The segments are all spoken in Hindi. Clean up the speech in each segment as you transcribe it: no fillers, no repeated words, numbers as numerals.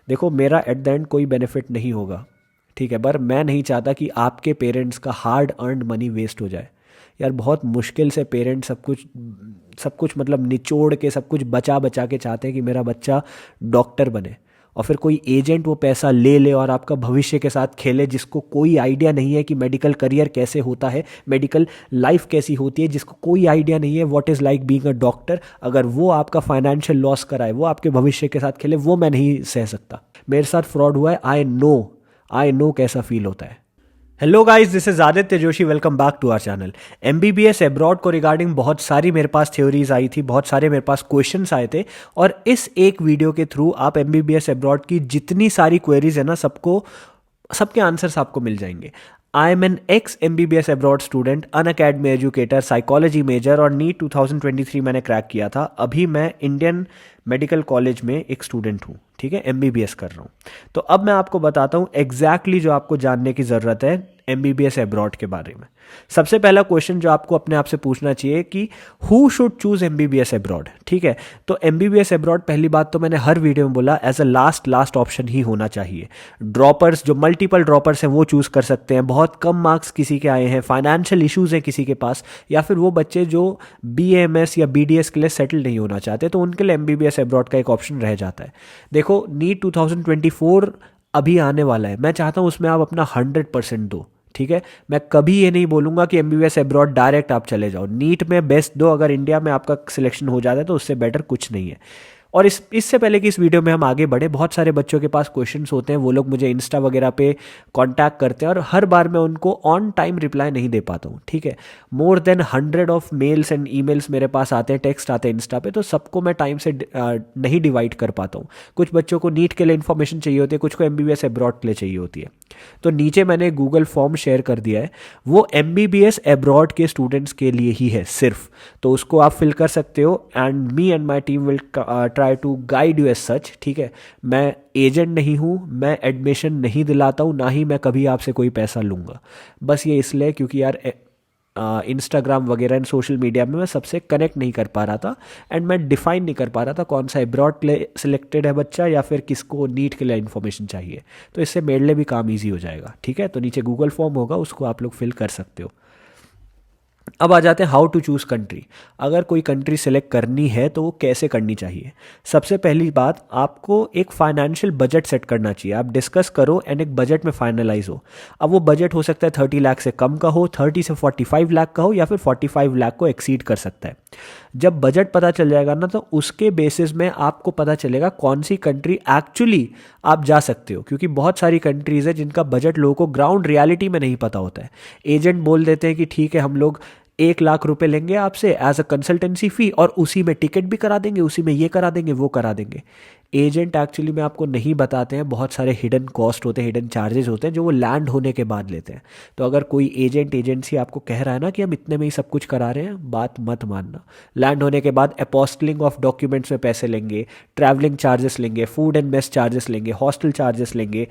देखो मेरा एट द एंड कोई बेनिफिट नहीं होगा, ठीक है, पर मैं नहीं चाहता कि आपके पेरेंट्स का हार्ड अर्नड मनी वेस्ट हो जाए। यार बहुत मुश्किल से पेरेंट्स सब कुछ मतलब निचोड़ के सब कुछ बचा बचा के चाहते हैं कि मेरा बच्चा डॉक्टर बने, और फिर कोई एजेंट वो पैसा ले ले और आपका भविष्य के साथ खेले, जिसको कोई आइडिया नहीं है कि मेडिकल करियर कैसे होता है, मेडिकल लाइफ कैसी होती है, जिसको कोई आइडिया नहीं है what is like being a doctor. अगर वो आपका फाइनेंशियल लॉस कराए, वो आपके भविष्य के साथ खेले, वो मैं नहीं सह सकता। मेरे साथ फ्रॉड हुआ है, आई नो कैसा फील होता है। Hello guys, this is Aditya Joshi, welcome back to our channel. MBBS abroad को रिगार्डिंग बहुत सारी मेरे पास थ्योरीज आई थी, बहुत सारे मेरे पास क्वेश्चंस आए थे, और इस एक वीडियो के थ्रू आप एमबीबीएस अब्रॉड की जितनी सारी क्वेरीज है ना, सबके आंसर्स आपको मिल जाएंगे। I am an ex MBBS abroad student, Unacademy educator, psychology major, और नीट 2023 मैंने क्रैक किया था। अभी मैं इंडियन मेडिकल कॉलेज में एक स्टूडेंट हूँ, ठीक है, एमबीबीएस कर रहा हूँ। तो अब मैं आपको बताता हूँ एग्जैक्टली जो आपको जानने की ज़रूरत है एमबीबीएस अब्रॉड के बारे में। सबसे पहला क्वेश्चन जो आपको अपने आप से पूछना चाहिए कि who should choose MBBS abroad, ठीक है। तो एमबीबीएस अब्रॉड, पहली बात तो मैंने हर वीडियो में बोला, एज अ लास्ट ऑप्शन ही होना चाहिए। ड्रॉपर्स, जो मल्टीपल ड्रॉपर्स हैं, वो चूज कर सकते हैं। बहुत कम मार्क्स किसी के आए हैं, फाइनेंशियल इश्यूज हैं किसी के पास, या फिर वो बच्चे जो बीएमएस या बीडीएस के लिए सेटल नहीं होना चाहते, तो उनके लिए एमबीबीएस अब्रॉड का एक ऑप्शन रह जाता है। देखो नीट 2024 अभी आने वाला है, मैं चाहता हूँ उसमें आप अपना 100% दो, ठीक है। मैं कभी ये नहीं बोलूंगा कि एमबीबीएस अब्रॉड डायरेक्ट आप चले जाओ, नीट में बेस्ट दो, अगर इंडिया में आपका सिलेक्शन हो जाता है तो उससे बेटर कुछ नहीं है। और इससे पहले कि इस वीडियो में हम आगे बढ़े, बहुत सारे बच्चों के पास क्वेश्चंस होते हैं, वो लोग मुझे इंस्टा वगैरह पे कांटेक्ट करते हैं, और हर बार मैं उनको ऑन टाइम रिप्लाई नहीं दे पाता हूँ, ठीक है। More than 100 of males and emails मेरे पास आते हैं, टेक्स्ट आते हैं इंस्टा पे, तो सबको मैं टाइम से नहीं डिवाइड कर पाता हूँ। कुछ बच्चों को नीट के लिए इन्फॉर्मेशन चाहिए होती है, कुछ को एमबीबीएस अब्रॉड के लिए चाहिए होती है। तो नीचे मैंने गूगल फॉर्म शेयर कर दिया है, वो एमबीबीएस अब्रॉड के स्टूडेंट्स के लिए ही है सिर्फ, तो उसको आप फिल कर सकते हो, and me and my team will try to guide you as such, ठीक है। मैं एजेंट नहीं हूँ, मैं एडमिशन नहीं दिलाता हूँ, ना ही मैं कभी आपसे कोई पैसा लूँगा। बस ये इसलिए क्योंकि यार इंस्टाग्राम वगैरह एंड सोशल मीडिया में मैं सबसे कनेक्ट नहीं कर पा रहा था, एंड मैं डिफाइन नहीं कर पा रहा था कौन सा अब्रॉड के लिए सिलेक्टेड है बच्चा, या फिर किसको नीट के लिए इन्फॉर्मेशन चाहिए। तो इससे मेरे लिए भी काम ईजी हो जाएगा, ठीक है। तो नीचे गूगल फॉर्म होगा, उसको आप लोग फिल कर सकते हो। अब आ जाते हैं हाउ टू चूज़ कंट्री। अगर कोई कंट्री सेलेक्ट करनी है तो वो कैसे करनी चाहिए। सबसे पहली बात, आपको एक फाइनेंशियल बजट सेट करना चाहिए। आप डिस्कस करो एंड एक बजट में फाइनलाइज हो। अब वो बजट हो सकता है 30 लाख से कम का हो, 30 से 45 लाख का हो, या फिर 45 लाख को एक्सीड कर सकता है। जब बजट पता चल जाएगा ना, तो उसके बेसिस में आपको पता चलेगा कौन सी कंट्री एक्चुअली आप जा सकते हो, क्योंकि बहुत सारी कंट्रीज़ है जिनका बजट लोगों को ग्राउंड रियलिटी में नहीं पता होता है। एजेंट बोल देते हैं कि ठीक है, हम लोग 1 लाख रुपए लेंगे आपसे एज अ कंसल्टेंसी फ़ी, और उसी में टिकट भी करा देंगे, उसी में ये करा देंगे, वो करा देंगे। एजेंट एक्चुअली में आपको नहीं बताते हैं, बहुत सारे हिडन कॉस्ट होते हैं, हिडन चार्जेस होते हैं, जो वो लैंड होने के बाद लेते हैं। तो अगर कोई एजेंसी आपको कह रहा है ना कि हम इतने में ही सब कुछ करा रहे हैं, बात मत मानना। लैंड होने के बाद अपोस्टलिंग ऑफ डॉक्यूमेंट्स में पैसे लेंगे, ट्रैवलिंग चार्जेस लेंगे, फूड एंड मेस चार्जेस लेंगे, हॉस्टल चार्जेस लेंगे।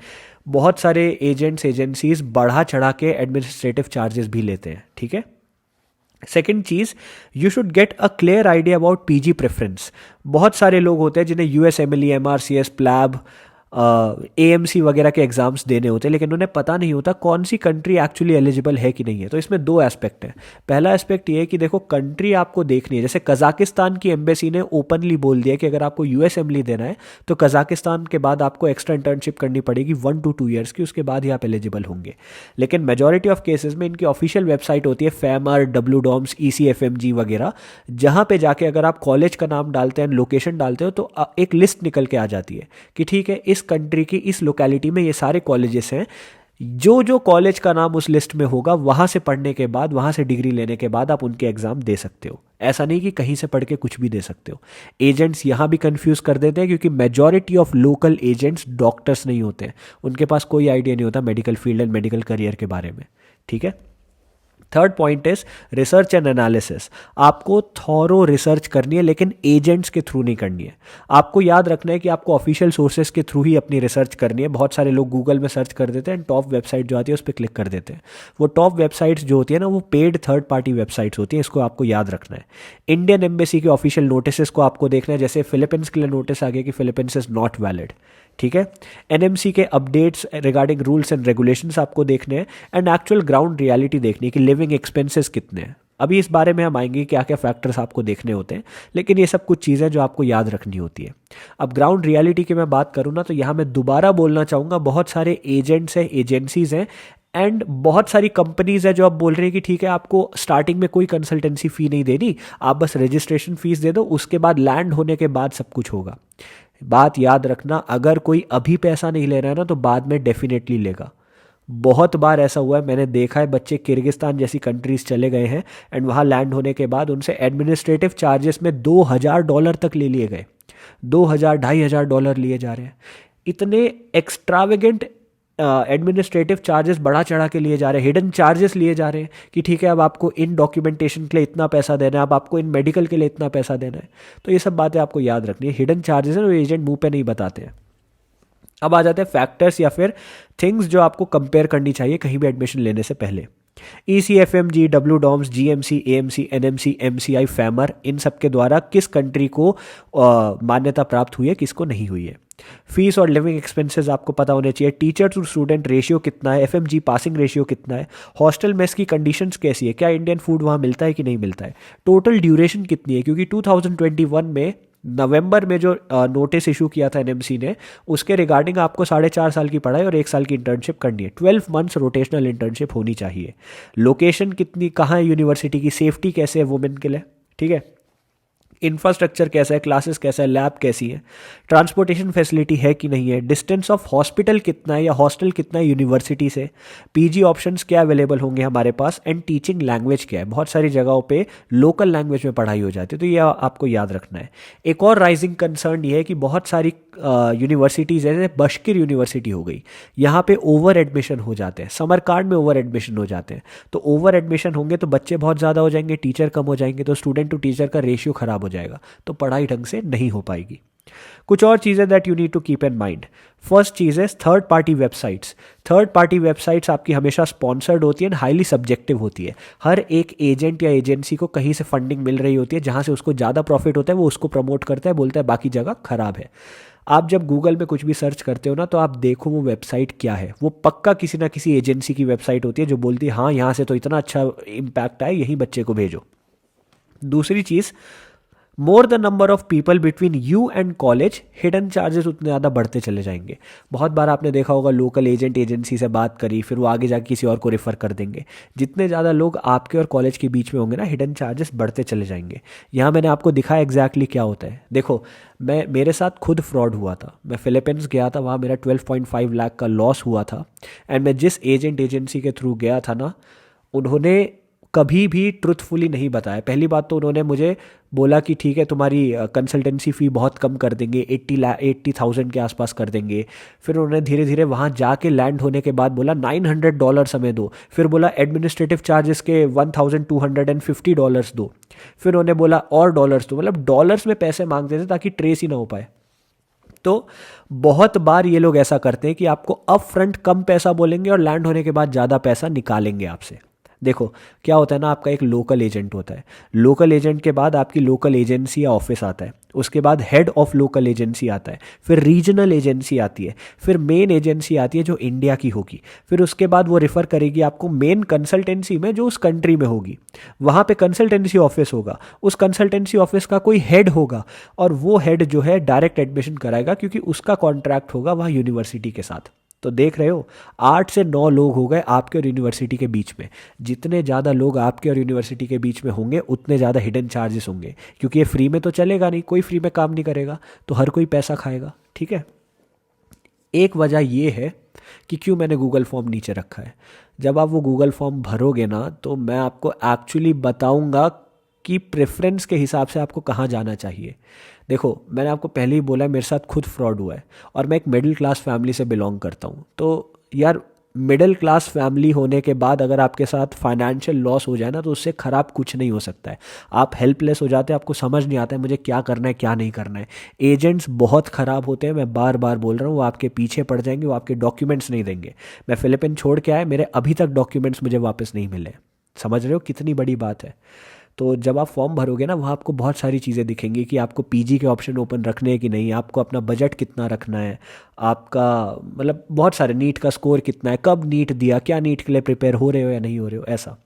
बहुत सारे एजेंसीज बढ़ा चढ़ा के एडमिनिस्ट्रेटिव चार्जेस भी लेते हैं, ठीक है। Second cheese, you should get a clear idea about PG preference. बहुत सारे लोग होते हैं जिन्हें यूएसएमएलई, एमआरसीएस, प्लैब, एएमसी वगैरह के एग्जाम्स देने होते हैं, लेकिन उन्हें पता नहीं होता कौन सी कंट्री एक्चुअली एलिजिबल है कि नहीं है। तो इसमें दो एस्पेक्ट हैं। पहला एस्पेक्ट ये है कि देखो कंट्री आपको देखनी है। जैसे कजाकिस्तान की एम्बेसी ने ओपनली बोल दिया कि अगर आपको यूएसएमएलई देना है तो कजाकिस्तान के बाद आपको एक्स्ट्रा इंटर्नशिप करनी पड़ेगी 1 to 2 ईयर्स की, उसके बाद ही आप एलिजिबल होंगे। लेकिन मेजॉरिटी ऑफ केसेस में इनकी ऑफिशियल वेबसाइट होती है, फैमर, डब्ल्यू.डॉम्स, ECFMG वगैरह, जहाँ पे जाके अगर आप कॉलेज का नाम डालते हैं, लोकेशन डालते हो, तो एक लिस्ट निकल के आ जाती है कि ठीक है, इस कंट्री की इस लोकेलिटी में ये सारे कॉलेजेस हैं। जो कॉलेज का नाम उस लिस्ट में होगा, वहां से पढ़ने के बाद, वहां से डिग्री लेने के बाद आप उनके एग्जाम दे सकते हो। ऐसा नहीं कि कहीं से पढ़ के कुछ भी दे सकते हो। एजेंट्स यहां भी कंफ्यूज कर देते हैं, क्योंकि majority of local agents doctors नहीं होते हैं, उनके पास कोई आइडिया नहीं होता medical field and medical career के बारे में, ठीक है। Third point is research and analysis. आपको थॉरो रिसर्च करनी है, लेकिन एजेंट्स के थ्रू नहीं करनी है। आपको याद रखना है कि आपको ऑफिशियल सोर्सेज के थ्रू ही अपनी रिसर्च करनी है। बहुत सारे लोग गूगल में सर्च कर देते हैं, टॉप वेबसाइट जो आती है उस पर क्लिक कर देते हैं। वो टॉप वेबसाइट्स जो होती है ना, वो पेड थर्ड पार्टी वेबसाइट्स होती है, इसको आपको याद रखना है। इंडियन एम्बेसी के ऑफिशियल नोटिस को आपको देखना है। जैसे फिलीपींस के लिए नोटिस आ गया कि फिलीपींस इज नॉट वैलिड, ठीक है। एनएमसी के updates regarding rules and regulations आपको देखने हैं, एंड एक्चुअल ग्राउंड रियलिटी देखनी है कि लिविंग एक्सपेंसेस कितने हैं। अभी इस बारे में हम आएंगे क्या क्या फैक्टर्स आपको देखने होते हैं, लेकिन ये सब कुछ चीज़ें जो आपको याद रखनी होती है। अब ग्राउंड रियलिटी की मैं बात करूँ ना, तो यहाँ मैं दोबारा बोलना चाहूँगा, बहुत सारे एजेंट्स हैं, एजेंसीज हैं, एंड बहुत सारी कंपनीज है जो अब बोल रहे हैं कि ठीक है आपको स्टार्टिंग में कोई कंसल्टेंसी फ़ी नहीं देनी, आप बस रजिस्ट्रेशन फीस दे दो, उसके बाद लैंड होने के बाद सब कुछ होगा। बात याद रखना, अगर कोई अभी पैसा नहीं ले रहा है ना, तो बाद में डेफिनेटली लेगा। बहुत बार ऐसा हुआ है, मैंने देखा है, बच्चे किर्गिस्तान जैसी कंट्रीज चले गए हैं एंड वहाँ लैंड होने के बाद उनसे एडमिनिस्ट्रेटिव चार्जेस में $2,000 तक ले लिए गए। 2,000 $2,500 लिए जा रहे हैं। इतने एक्स्ट्रावेगेंट एडमिनिस्ट्रेटिव चार्जेस बढ़ा चढ़ा के लिए जा रहे हैं, हिडन चार्जेस लिए जा रहे हैं कि ठीक है अब आपको इन डॉक्यूमेंटेशन के लिए इतना पैसा देना है, अब आपको इन मेडिकल के लिए इतना पैसा देना है। तो ये सब बातें आपको याद रखनी है, हिडन चार्जेस हैं, वो एजेंट मुंह पे नहीं बताते हैं। अब आ जाते हैं फैक्टर्स या फिर थिंग्स जो आपको कंपेयर करनी चाहिए कहीं भी एडमिशन लेने से पहले। ECFMG, WDOMS, GMC, AMC, NMC, MCI, फैमर, इन सब के द्वारा किस कंट्री को मान्यता प्राप्त हुई है, किसको नहीं हुई है। फीस और लिविंग एक्सपेंसेस आपको पता होने चाहिए। टीचर टू स्टूडेंट रेशियो कितना है, FMG पासिंग रेशियो कितना है, हॉस्टल मेस की कंडीशंस कैसी है, क्या इंडियन फूड वहाँ मिलता है कि नहीं मिलता है, टोटल ड्यूरेशन कितनी है, क्योंकि 2021 में नवंबर में जो नोटिस इशू किया था एनएमसी ने, उसके रिगार्डिंग आपको 4.5 साल की पढ़ाई और 1 साल की इंटर्नशिप करनी है। 12 मंथ्स रोटेशनल इंटर्नशिप होनी चाहिए। लोकेशन कितनी, कहाँ है यूनिवर्सिटी की, सेफ्टी कैसे है वुमेन के लिए, ठीक है, इंफ्रास्ट्रक्चर कैसा है, क्लासेस कैसा है, लैब कैसी है, ट्रांसपोर्टेशन फैसिलिटी है कि नहीं है, डिस्टेंस ऑफ हॉस्पिटल कितना है या हॉस्टल कितना है यूनिवर्सिटी से, पीजी ऑप्शंस क्या अवेलेबल होंगे हमारे पास, एंड टीचिंग लैंग्वेज क्या है। बहुत सारी जगहों पे लोकल लैंग्वेज में पढ़ाई हो जाती है, तो ये आपको याद रखना है। एक और राइजिंग कंसर्न ये है कि बहुत सारी यूनिवर्सिटीज़ जैसे बशकिर यूनिवर्सिटी हो गई, यहाँ पे ओवर एडमिशन हो जाते हैं, समरकांड में ओवर एडमिशन हो जाते हैं। तो ओवर एडमिशन होंगे तो बच्चे बहुत ज़्यादा हो जाएंगे, टीचर कम हो जाएंगे, तो स्टूडेंट टू टीचर का रेशियो खराब हो जाएगा, तो पढ़ाई ढंग से नहीं हो पाएगी। कुछ और चीज़ें that you need to keep in mind. First चीज़ है third party websites. Third party websites आपकी हमेशा स्पॉन्सर्ड होती है, हाईली सब्जेक्टिव होती है। हर एक एजेंट या एजेंसी को कहीं से फंडिंग मिल रही होती है, जहाँ से उसको ज़्यादा प्रॉफिट होता है वो उसको प्रमोट करता है, बोलता है बाकी जगह खराब है। आप जब गूगल में कुछ भी सर्च करते हो ना, तो आप देखो वो वेबसाइट क्या है, वो पक्का किसी ना किसी एजेंसी की वेबसाइट होती है जो बोलती है हाँ यहाँ से तो इतना अच्छा इम्पैक्ट आए, यही बच्चे को भेजो। दूसरी चीज़, more the number of people between you and college, hidden charges उतने ज़्यादा बढ़ते चले जाएंगे। बहुत बार आपने देखा होगा लोकल एजेंट एजेंसी से बात करी, फिर वो आगे जाके किसी और को रेफर कर देंगे। जितने ज़्यादा लोग आपके और कॉलेज के बीच में होंगे ना, हिडन चार्जेस बढ़ते चले जाएंगे। यहाँ मैंने आपको दिखाया एग्जैक्टली क्या होता है। देखो, मेरे साथ खुद फ्रॉड हुआ था। मैं फिलीपींस गया था, वहाँ मेरा 12.5 लाख का लॉस हुआ था। एंड मैं जिस एजेंट एजेंसी के थ्रू गया था ना, उन्होंने कभी भी ट्रुथफुली नहीं बताया। पहली बात तो उन्होंने मुझे बोला कि ठीक है तुम्हारी कंसल्टेंसी फ़ी बहुत कम कर देंगे, 80,000 के आसपास कर देंगे। फिर उन्होंने धीरे धीरे वहाँ जाके लैंड होने के बाद बोला $900 हमें दो। फिर बोला एडमिनिस्ट्रेटिव चार्जेस के $1,250 दो। फिर उन्होंने बोला और डॉलर्स दो, मतलब डॉलर्स में पैसे मांगते थे ताकि ट्रेस ही ना हो पाए। तो बहुत बार ये लोग ऐसा करते हैं कि आपको अप फ्रंट कम पैसा बोलेंगे और लैंड होने के बाद ज़्यादा पैसा निकालेंगे आपसे। देखो क्या होता है ना, आपका एक लोकल एजेंट होता है, लोकल एजेंट के बाद आपकी लोकल एजेंसी या ऑफिस आता है, उसके बाद हेड ऑफ लोकल एजेंसी आता है, फिर रीजनल एजेंसी आती है, फिर मेन एजेंसी आती है जो इंडिया की होगी, फिर उसके बाद वो रेफ़र करेगी आपको मेन कंसल्टेंसी में जो उस कंट्री में होगी। वहाँ पे कंसल्टेंसी ऑफिस होगा, उस कंसल्टेंसी ऑफिस का कोई हेड होगा और वो हेड जो है डायरेक्ट एडमिशन कराएगा क्योंकि उसका कॉन्ट्रैक्ट होगा वहाँ यूनिवर्सिटी के साथ। तो देख रहे हो, 8 से 9 लोग हो गए आपके और यूनिवर्सिटी के बीच में। जितने ज़्यादा लोग आपके और यूनिवर्सिटी के बीच में होंगे उतने ज़्यादा हिडन चार्जेस होंगे, क्योंकि ये फ्री में तो चलेगा नहीं, कोई फ्री में काम नहीं करेगा, तो हर कोई पैसा खाएगा। ठीक है, एक वजह ये है कि क्यों मैंने गूगल फॉर्म नीचे रखा है। जब आप वो गूगल फॉर्म भरोगे ना, तो मैं आपको एक्चुअली बताऊंगा कि प्रेफरेंस के हिसाब से आपको कहाँ जाना चाहिए। देखो, मैंने आपको पहले ही बोला मेरे साथ खुद फ्रॉड हुआ है और मैं एक मिडिल क्लास फैमिली से बिलोंग करता हूँ। तो यार, मिडिल क्लास फैमिली होने के बाद अगर आपके साथ फाइनेंशियल लॉस हो जाए ना, तो उससे ख़राब कुछ नहीं हो सकता है। आप हेल्पलेस हो जाते हैं, आपको समझ नहीं आता है मुझे क्या करना है क्या नहीं करना है। एजेंट्स बहुत ख़राब होते हैं, मैं बार बार बोल रहा हूँ, वो आपके पीछे पड़ जाएंगे, वो आपके डॉक्यूमेंट्स नहीं देंगे। मैं फिलीपीन छोड़ के आया, मेरे अभी तक डॉक्यूमेंट्स मुझे वापस नहीं मिले। समझ रहे हो कितनी बड़ी बात है। तो जब आप फॉर्म भरोगे ना, वहाँ आपको बहुत सारी चीज़ें दिखेंगी कि आपको पीजी के ऑप्शन ओपन रखने हैं कि नहीं, आपको अपना बजट कितना रखना है, आपका मतलब बहुत सारे, नीट का स्कोर कितना है, कब नीट दिया, क्या नीट के लिए प्रिपेयर हो रहे हो या नहीं हो रहे हो, ऐसा।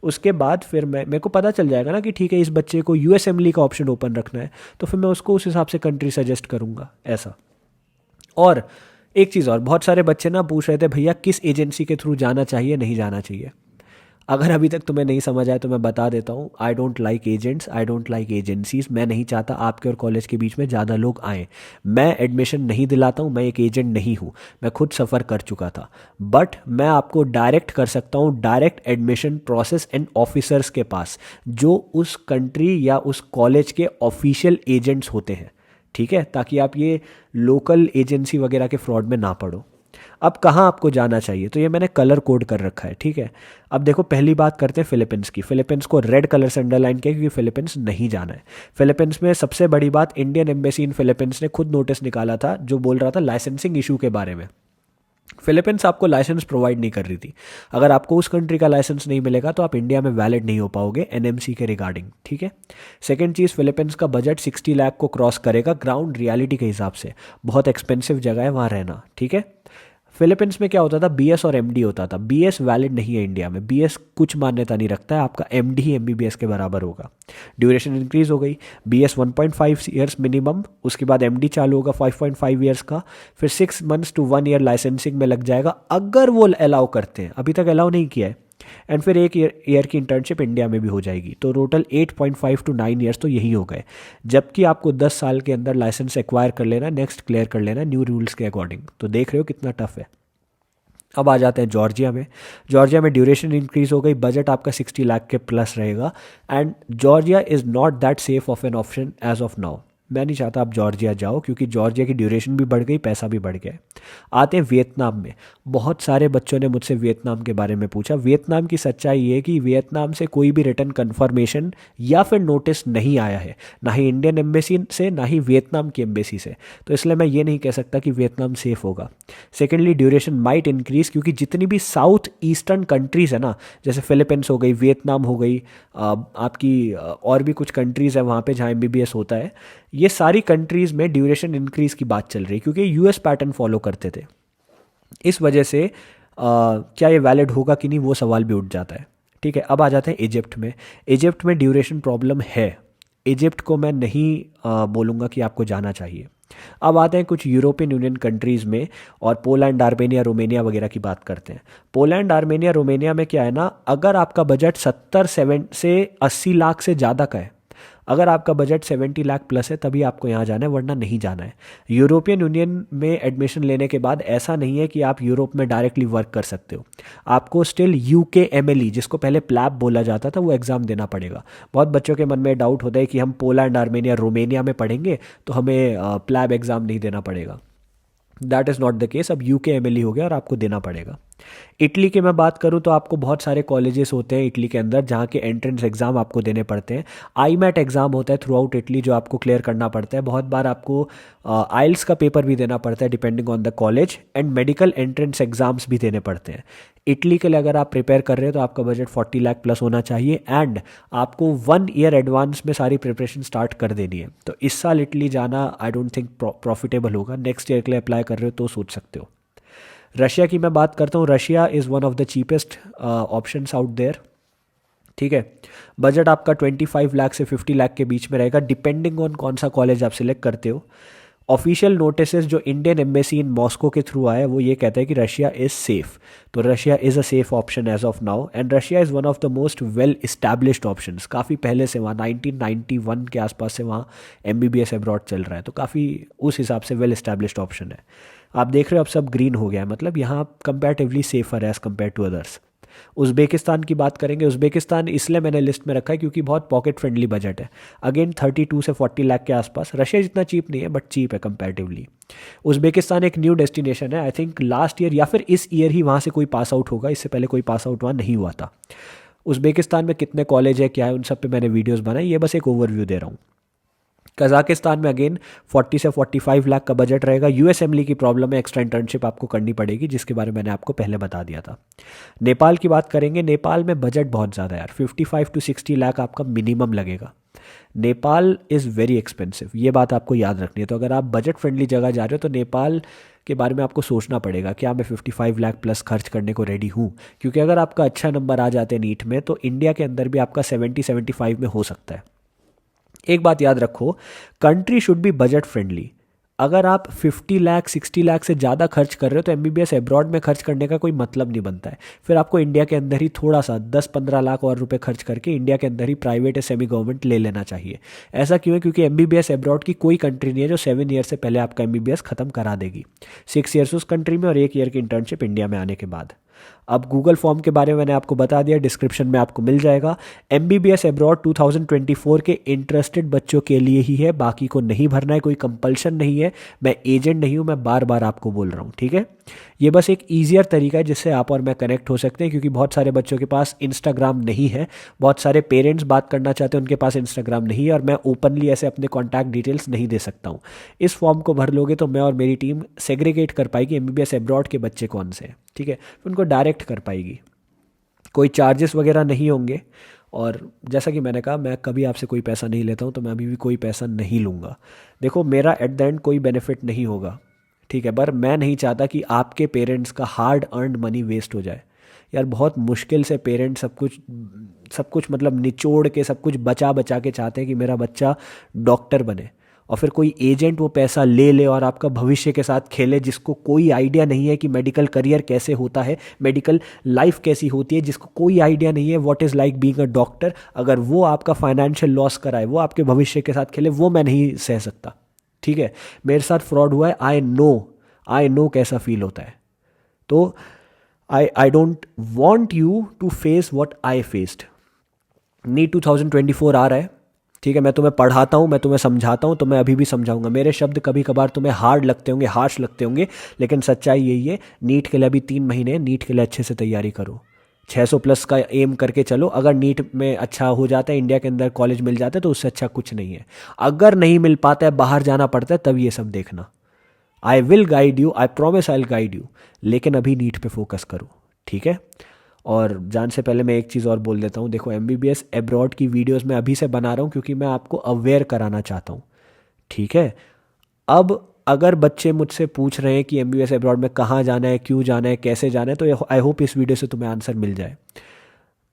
उसके बाद फिर मेरे को पता चल जाएगा ना कि ठीक है इस बच्चे को यूएसएमएलई का ऑप्शन ओपन रखना है, तो फिर मैं उसको उस हिसाब से कंट्री सजेस्ट करूँगा, ऐसा। और एक चीज़ और, बहुत सारे बच्चे ना पूछ रहे थे भैया किस एजेंसी के थ्रू जाना चाहिए, नहीं जाना चाहिए। अगर अभी तक तुम्हें नहीं समझ आया तो मैं बता देता हूँ, I don't like agents, I don't like agencies. मैं नहीं चाहता आपके और कॉलेज के बीच में ज़्यादा लोग आएँ। मैं एडमिशन नहीं दिलाता हूँ, मैं एक एजेंट नहीं हूँ, मैं खुद सफ़र कर चुका था। बट मैं आपको डायरेक्ट कर सकता हूँ, direct admission process and officers के पास, जो उस कंट्री या उस कॉलेज के ऑफिशियल एजेंट्स होते हैं, ठीक है, ताकि आप ये लोकल एजेंसी वगैरह के फ्रॉड में ना पड़ो। अब कहाँ आपको जाना चाहिए, तो ये मैंने कलर कोड कर रखा है, ठीक है। अब देखो पहली बात करते हैं फिलीपींस की। फिलीपींस को रेड कलर से अंडरलाइन किया क्योंकि फिलीपींस नहीं जाना है। फिलीपींस में सबसे बड़ी बात, इंडियन एम्बेसी इन फिलीपींस ने खुद नोटिस निकाला था जो बोल रहा था लाइसेंसिंग इशू के बारे में। फिलीपींस आपको लाइसेंस प्रोवाइड नहीं कर रही थी। अगर आपको उस कंट्री का लाइसेंस नहीं मिलेगा तो आप इंडिया में वैलिड नहीं हो पाओगे एनएमसी के रिगार्डिंग, ठीक है। सेकंड चीज़, फिलीपींस का बजट 60 लाख को क्रॉस करेगा ग्राउंड रियलिटी के हिसाब से। बहुत एक्सपेंसिव जगह है वहाँ रहना, ठीक है। फिलीपींस में क्या होता था, बीएस और एमडी होता था। बीएस वैलिड नहीं है इंडिया में, बीएस कुछ मान्यता नहीं रखता है, आपका एमडी ही एमबीबीएस के बराबर होगा। ड्यूरेशन इंक्रीज हो गई, बीएस 1.5 ईयर्स मिनिमम, उसके बाद एमडी चालू होगा 5.5 ईयर्स का, फिर 6 मंथ्स टू 1 ईयर लाइसेंसिंग में लग जाएगा अगर वो अलाउ करते हैं, अभी तक अलाउ नहीं किया है। एंड फिर एक ईयर की इंटर्नशिप इंडिया में भी हो जाएगी, तो टोटल 8.5 टू 9 ईयर्स तो यही हो गए। जबकि आपको 10 साल के अंदर लाइसेंस एक्वायर कर लेना, नेक्स्ट क्लियर कर लेना न्यू रूल्स के अकॉर्डिंग। तो देख रहे हो कितना टफ है। अब आ जाते हैं जॉर्जिया में। जॉर्जिया में ड्यूरेशन इंक्रीज हो गई, बजट आपका 60 लाख के प्लस रहेगा, and Georgia is not that safe of an option as of now. मैं नहीं चाहता आप जॉर्जिया जाओ क्योंकि जॉर्जिया की ड्यूरेशन भी बढ़ गई, पैसा भी बढ़ गया है। आते हैं वियतनाम में। बहुत सारे बच्चों ने मुझसे वियतनाम के बारे में पूछा। वियतनाम की सच्चाई ये है कि वियतनाम से कोई भी रिटर्न कन्फर्मेशन या फिर नोटिस नहीं आया है, ना ही इंडियन एम्बेसी से ना ही वियतनाम की एम्बेसी से, तो इसलिए मैं ये नहीं कह सकता कि वियतनाम सेफ होगा। सेकेंडली, ड्यूरेशन माइट इंक्रीज क्योंकि जितनी भी साउथ ईस्टर्न कंट्रीज़ है ना, जैसे फिलीपींस हो गई, वियतनाम हो गई, आपकी और भी कुछ कंट्रीज़ है वहाँ पे जहाँ एमबीबीएस होता है, ये सारी कंट्रीज़ में ड्यूरेशन इंक्रीज़ की बात चल रही है क्योंकि यूएस पैटर्न फॉलो करते थे। इस वजह से क्या ये वैलिड होगा कि नहीं वो सवाल भी उठ जाता है, ठीक है। अब आ जाते हैं इजिप्ट में। इजिप्ट में ड्यूरेशन प्रॉब्लम है। इजिप्ट को मैं नहीं बोलूँगा कि आपको जाना चाहिए। अब आते हैं कुछ यूरोपियन यूनियन कंट्रीज़ में, और पोलैंड, आर्मेनिया, रोमेनिया वगैरह की बात करते हैं। पोलैंड, आर्मेनिया, रोमेनिया में क्या है ना, अगर आपका बजट 70 से 80 लाख से ज़्यादा का है, अगर आपका बजट 70 लाख प्लस है तभी आपको यहाँ जाना है, वरना नहीं जाना है। यूरोपियन यूनियन में एडमिशन लेने के बाद ऐसा नहीं है कि आप यूरोप में डायरेक्टली वर्क कर सकते हो। आपको स्टिल यूकेएमएलई, जिसको पहले प्लैब बोला जाता था, वो एग्ज़ाम देना पड़ेगा। बहुत बच्चों के मन में डाउट होता है कि हम पोलैंड, आर्मेनिया, रोमेनिया में पढ़ेंगे तो हमें प्लैब एग्ज़ाम नहीं देना पड़ेगा। That is not the case. अब यूकेएमएलई हो गया और आपको देना पड़ेगा। इटली की मैं बात करूं तो आपको बहुत सारे कॉलेजेस होते हैं इटली के अंदर जहां के एंट्रेंस एग्ज़ाम आपको देने पड़ते हैं। आईमैट एग्ज़ाम होता है थ्रू आउट इटली जो आपको क्लियर करना पड़ता है। बहुत बार आपको आइल्स का पेपर भी देना पड़ता है depending on the college, and medical entrance exams भी देने पड़ते हैं। इटली के लिए अगर आप प्रिपेयर कर रहे हो तो आपका बजट 40 लाख प्लस होना चाहिए, एंड आपको 1 ईयर एडवांस में सारी प्रिपरेशन स्टार्ट कर देनी है। तो इस साल इटली जाना आई डोंट थिंक प्रॉफिटेबल होगा। नेक्स्ट ईयर के लिए अप्लाई कर रहे हो तो सोच सकते हो। रशिया की मैं बात करता हूँ। Russia is one of the cheapest options out there, ठीक है। बजट आपका 25 लाख से 50 लाख के बीच में रहेगा डिपेंडिंग ऑन कौन सा कॉलेज आप सिलेक्ट करते हो। ऑफिशियल नोटिस जो इंडियन एम्बेसी इन मॉस्को के थ्रू आया वो ये कहता है कि रशिया इज़ सेफ। तो Russia is a safe option as of now, and Russia is one of the most well established options. काफ़ी पहले से वहाँ 1991 के आसपास से वहाँ एमबीबीएस अब्रॉड चल रहा है, तो काफ़ी उस हिसाब से वेल इस्टेब्लिश्ड ऑप्शन है। आप देख रहे हो अब सब ग्रीन हो गया है, मतलब यहाँ कंपैरेटिवली सेफर है as compare to others. Uzbekistan की बात करेंगे। उज़्बेकिस्तान इसलिए मैंने लिस्ट में रखा है क्योंकि बहुत पॉकेट फ्रेंडली बजट है। अगेन 32 से 40 लाख के आसपास। रशिया जितना चीप नहीं है बट चीप है कंपैरेटिवली। उज़्बेकिस्तान एक न्यू डेस्टिनेशन है। आई थिंक लास्ट ईयर या फिर इस ईयर ही वहाँ से कोई पास आउट होगा, इससे पहले कोई पास आउट वहाँ नहीं हुआ था। उज़्बेकिस्तान में कितने कॉलेज है क्या है उन सब पे मैंने वीडियोज़ बनाई, ये बस एक ओवरव्यू दे रहा हूँ। कजाकिस्तान में अगेन 40 से 45 लाख का बजट रहेगा। यूएसएमएल की प्रॉब्लम है, एक्स्ट्रा इंटर्नशिप आपको करनी पड़ेगी, जिसके बारे में मैंने आपको पहले बता दिया था। नेपाल की बात करेंगे, नेपाल में बजट बहुत ज़्यादा है यार, 55 to 60 लाख आपका मिनिमम लगेगा। नेपाल इज़ वेरी एक्सपेंसिव, ये बात आपको याद रखनी है। तो अगर आप बजट फ्रेंडली जगह जा रहे हो तो नेपाल के बारे में आपको सोचना पड़ेगा, क्या मैं 55 लाख प्लस खर्च करने को रेडी हूँ? क्योंकि अगर आपका अच्छा नंबर आ जाते हैं नीट में तो इंडिया के अंदर भी आपका 70-75 में हो सकता है। एक बात याद रखो, country should be budget friendly. अगर आप 50 लाख 60 लाख से ज़्यादा खर्च कर रहे हो तो एमबीबीएस अब्रॉड में खर्च करने का कोई मतलब नहीं बनता है। फिर आपको इंडिया के अंदर ही थोड़ा सा 10-15 लाख और रुपए खर्च करके इंडिया के अंदर ही प्राइवेट या सेमी गवर्नमेंट ले लेना चाहिए। ऐसा क्यों है? क्योंकि एमबीबीएस अब्रॉड की कोई कंट्री नहीं है जो 7 ईयर से पहले आपका एमबीबीएस खत्म करा देगी। 6 ईयर्स उस कंट्री में और 1 ईयर की इंटर्नशिप इंडिया में आने के बाद। अब गूगल फॉर्म के बारे में मैंने आपको बता दिया, डिस्क्रिप्शन में आपको मिल जाएगा। एमबीबीएस अब्रॉड 2024 के इंटरेस्टेड बच्चों के लिए ही है, बाकी को नहीं भरना है, कोई कंपल्शन नहीं है। मैं एजेंट नहीं हूँ, मैं बार बार आपको बोल रहा हूँ, ठीक है। ये बस एक ईजियर तरीका है जिससे आप और मैं कनेक्ट हो सकते हैं, क्योंकि बहुत सारे बच्चों के पास इंस्टाग्राम नहीं है, बहुत सारे पेरेंट्स बात करना चाहते हैं, उनके पास इंस्टाग्राम नहीं है, और मैं ओपनली ऐसे अपने कॉन्टैक्ट डिटेल्स नहीं दे सकता हूँ। इस फॉर्म को भर लोगे तो मैं और मेरी टीम सेग्रीगेट कर पाएगी एमबीबीएस अब्रॉड के बच्चे कौन से हैं, ठीक है, उनको डायरेक्ट कर पाएगी। कोई चार्जेस वगैरह नहीं होंगे, और जैसा कि मैंने कहा, मैं कभी आपसे कोई पैसा नहीं लेता हूँ, तो मैं अभी भी कोई पैसा नहीं लूँगा। देखो, मेरा एट द एंड कोई बेनिफिट नहीं होगा, ठीक है, पर मैं नहीं चाहता कि आपके पेरेंट्स का हार्ड अर्नड मनी वेस्ट हो जाए। यार बहुत मुश्किल से पेरेंट्स सब कुछ मतलब निचोड़ के सब कुछ बचा बचा के चाहते हैं कि मेरा बच्चा डॉक्टर बने, और फिर कोई एजेंट वो पैसा ले ले और आपका भविष्य के साथ खेले, जिसको कोई आइडिया नहीं है कि मेडिकल करियर कैसे होता है, मेडिकल लाइफ कैसी होती है, जिसको कोई आइडिया नहीं है what is like being a doctor. अगर वो आपका फाइनेंशियल लॉस कराए, वो आपके भविष्य के साथ खेले, वो मैं नहीं सह सकता, ठीक है। मेरे साथ फ्रॉड हुआ है, आई नो कैसा फील होता है। तो I don't want you to face what I faced. NEET 2024 आ रहा है, ठीक है, मैं तुम्हें पढ़ाता हूँ, मैं तुम्हें समझाता हूँ, तो मैं अभी भी समझाऊंगा। मेरे शब्द कभी कभार तुम्हें हार्ड लगते होंगे, हार्श लगते होंगे, लेकिन सच्चाई यही है। नीट के लिए अभी 3 महीने हैं, नीट के लिए अच्छे से तैयारी करो, 600 प्लस का एम करके चलो। अगर नीट में अच्छा हो जाता है, इंडिया के अंदर कॉलेज मिल जाता है, तो उससे अच्छा कुछ नहीं है। अगर नहीं मिल पाता है, बाहर जाना पड़ता है, तब ये सब देखना। I will guide you, I promise I will guide you, लेकिन अभी नीट पे फोकस करो, ठीक है। और जान से पहले मैं एक चीज़ और बोल देता हूँ, देखो एमबीबीएस अब्रॉड की वीडियोस मैं अभी से बना रहा हूँ क्योंकि मैं आपको अवेयर कराना चाहता हूँ, ठीक है। अब अगर बच्चे मुझसे पूछ रहे हैं कि एमबीबीएस अब्रॉड में कहाँ जाना है, क्यों जाना है, कैसे जाना है, तो आई होप इस वीडियो से तुम्हें आंसर मिल जाए।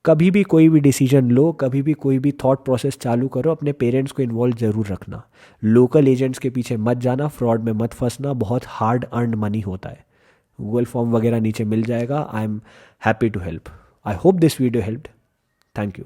कभी भी कोई भी डिसीजन लो, कभी भी कोई भी थॉट प्रोसेस चालू करो, अपने पेरेंट्स को इन्वॉल्व ज़रूर रखना। लोकल एजेंट्स के पीछे मत जाना, फ्रॉड में मत फंसना, बहुत हार्ड अर्नड मनी होता है। गूगल फॉर्म वगैरह नीचे मिल जाएगा। I am happy to help. I hope this video helped. Thank you.